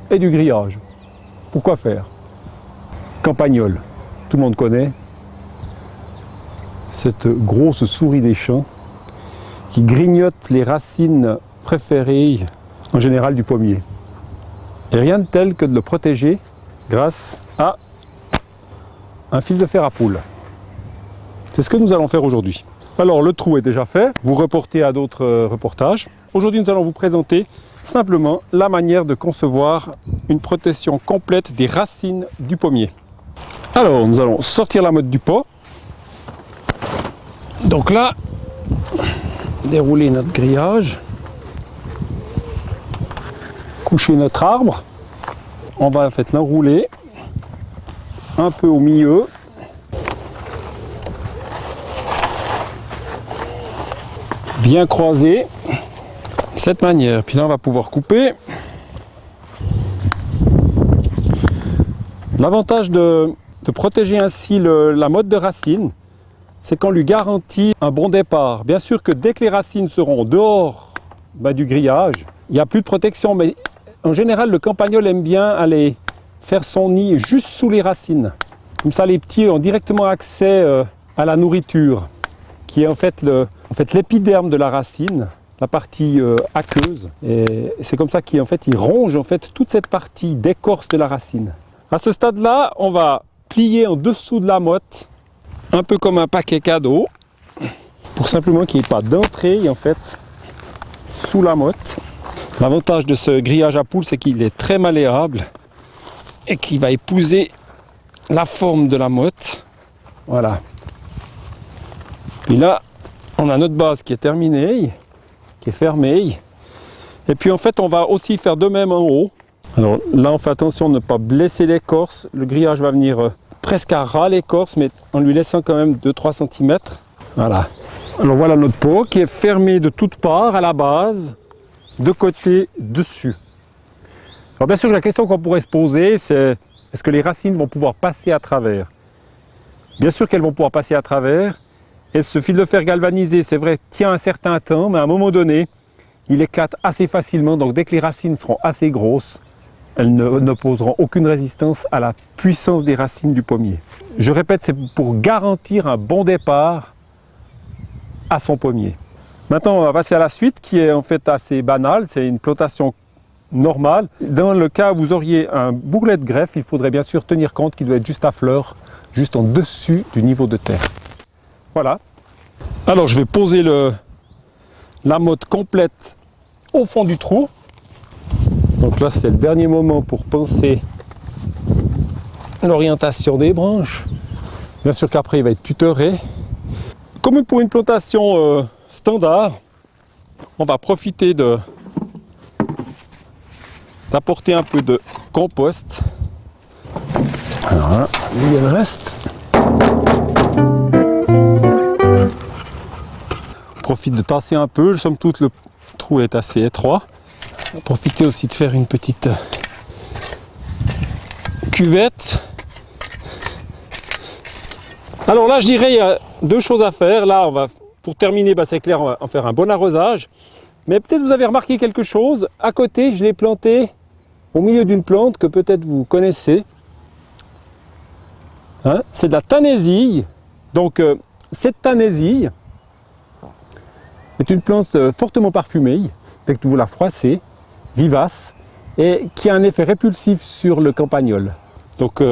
et du grillage. Pourquoi faire? Campagnol, tout le monde connaît. Cette grosse souris des champs qui grignote les racines préférées en général du pommier. Et rien de tel que de le protéger grâce à un fil de fer à poule. C'est ce que nous allons faire aujourd'hui. Alors le trou est déjà fait, vous reportez à d'autres reportages. Aujourd'hui nous allons vous présenter simplement la manière de concevoir une protection complète des racines du pommier. Alors nous allons sortir la motte du pot. Donc là, dérouler notre grillage, coucher notre arbre, on va en fait l'enrouler un peu au milieu, bien croiser de cette manière, puis là on va pouvoir couper. L'avantage de protéger ainsi la motte de racine, c'est qu'on lui garantit un bon départ. Bien sûr que dès que les racines seront dehors du grillage, il n'y a plus de protection, mais en général le campagnol aime bien aller faire son nid juste sous les racines. Comme ça les petits ont directement accès à la nourriture, qui est en fait l'épiderme de la racine, la partie aqueuse. Et c'est comme ça qu'il ronge toute cette partie d'écorce de la racine. À ce stade-là, on va plier en dessous de la motte, un peu comme un paquet cadeau, pour simplement qu'il n'y ait pas d'entrée sous la motte. L'avantage de ce grillage à poule, c'est qu'il est très malléable et qu'il va épouser la forme de la motte. Voilà. Puis là, on a notre base qui est terminée, qui est fermée. Et puis on va aussi faire de même en haut. Alors là, on fait attention de ne pas blesser l'écorce. Le grillage va venir presque à ras l'écorce, mais en lui laissant quand même 2-3 cm. Voilà. Alors voilà notre pot qui est fermé de toutes parts à la base, de côté, dessus. Alors bien sûr, la question qu'on pourrait se poser, c'est est-ce que les racines vont pouvoir passer à travers? Bien sûr qu'elles vont pouvoir passer à travers. Et ce fil de fer galvanisé, c'est vrai, tient un certain temps, mais à un moment donné, il éclate assez facilement. Donc dès que les racines seront assez grosses, elles n'opposeront aucune résistance à la puissance des racines du pommier. Je répète, c'est pour garantir un bon départ à son pommier. Maintenant, on va passer à la suite, qui est en fait assez banale. C'est une plantation normale. Dans le cas où vous auriez un bourrelet de greffe, il faudrait bien sûr tenir compte qu'il doit être juste à fleur, juste en dessus du niveau de terre. Voilà. Alors, je vais poser la motte complète au fond du trou. Donc là, c'est le dernier moment pour penser l'orientation des branches. Bien sûr qu'après, il va être tutoré. Comme pour une plantation standard, on va profiter d'apporter un peu de compost. Voilà, il y a le reste. On profite de tasser un peu, somme toute le trou est assez étroit. On va profiter aussi de faire une petite cuvette. Alors là, je dirais, il y a deux choses à faire. Là, pour terminer, c'est clair, on va en faire un bon arrosage. Mais peut-être vous avez remarqué quelque chose. À côté, je l'ai planté au milieu d'une plante que peut-être vous connaissez. Hein, c'est de la tanésille. Donc, cette tanésille est une plante fortement parfumée, dès que vous la froissez, vivace, et qui a un effet répulsif sur le campagnol. Donc,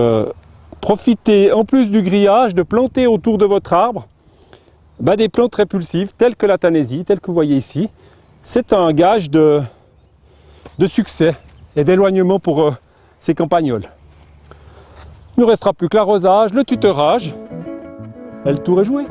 profitez, en plus du grillage, de planter autour de votre arbre des plantes répulsives, telles que la tanésille, telles que vous voyez ici. C'est un gage de succès et d'éloignement pour ces campagnols. Il ne nous restera plus que l'arrosage, le tutorage, et le tour est joué.